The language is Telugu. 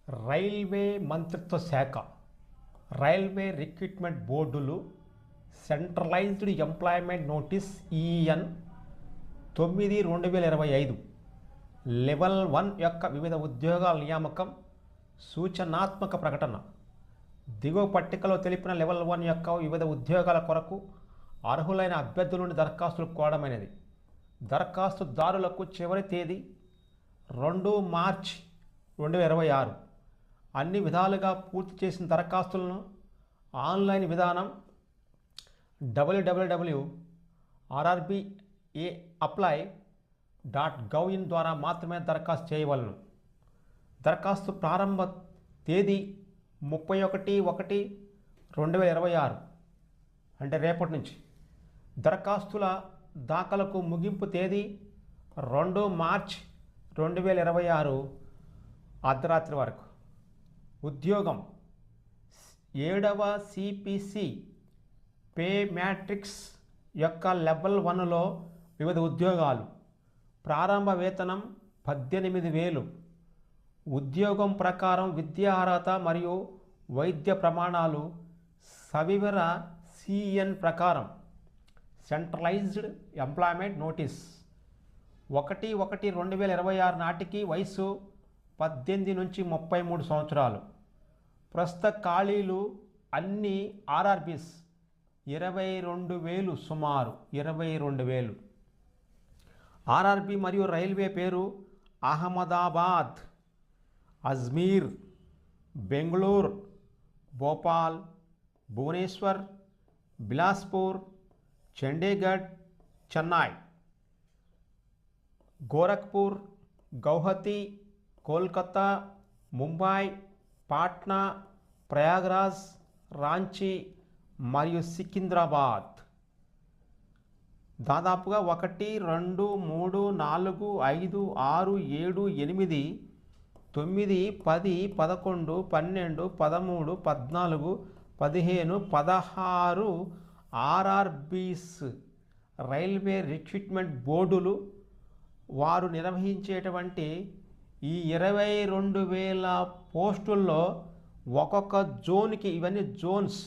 రైల్వే మంత్రిత్వ శాఖ రైల్వే రిక్రూట్మెంట్ బోర్డులు centralised employment notice EN 9/2025 level 1 యొక్క వివిధ ఉద్యోగాల నియామకం సూచనాత్మక ప్రకటన. దిగువ పట్టికలో తెలిపిన లెవెల్ 1 యొక్క వివిధ ఉద్యోగాల కొరకు అర్హులైన అభ్యర్థుల నుండి దరఖాస్తులు కోరడమైనది. దరఖాస్తుదారులకు చివరి తేదీ 2 మార్చి 2026. అన్ని విధాలుగా పూర్తి చేసిన దరఖాస్తులను ఆన్లైన్ విధానం www.rrbapply.gov.in ద్వారా మాత్రమే దరఖాస్తు చేయవలను. దరఖాస్తు ప్రారంభ తేదీ 31/1/2026 అంటే రేపటి నుంచి. దరఖాస్తుల దాఖలకు ముగింపు తేదీ 2 మార్చి 2026 అర్ధరాత్రి వరకు. ఉద్యోగం 7వ సిపిసి పే మ్యాట్రిక్స్ యొక్క లెవెల్ 1లో వివిధ ఉద్యోగాలు. ప్రారంభ వేతనం 18,000. ఉద్యోగం ప్రకారం విద్యా అర్హత మరియు వైద్య ప్రమాణాలు సవివర సిఎన్ ప్రకారం. సెంట్రలైజ్డ్ ఎంప్లాయ్మెంట్ నోటీస్ 1/1/2026 నాటికి వయసు 18 నుంచి 33 సంవత్సరాలు. ప్రస్తుత ఖాళీలు అన్ని ఆర్ఆర్బీస్ 22,000 సుమారు 22,000. ఆర్ఆర్బీ మరియు రైల్వే పేరు అహ్మదాబాద్, అజ్మీర్, బెంగళూరు, భోపాల్, భువనేశ్వర్, బిలాస్పూర్, చండీగఢ్, చెన్నై, గోరఖ్పూర్, గౌహతి, కోల్కతా, ముంబై, పాట్నా, ప్రయాగ్రాజ్, రాంచీ మరియు సికింద్రాబాద్. దాదాపుగా 1, 2, 3, 4, 5, 6, 7, 8, 9, 10, 11, 12, 13, 14, 15, 16 ఆర్ఆర్బీస్ రైల్వే రిక్రూట్మెంట్ బోర్డులు వారు నిర్వహించేటువంటి ఈ 22,000 పోస్టుల్లో ఒక్కొక్క జోన్కి, ఇవన్నీ జోన్స్,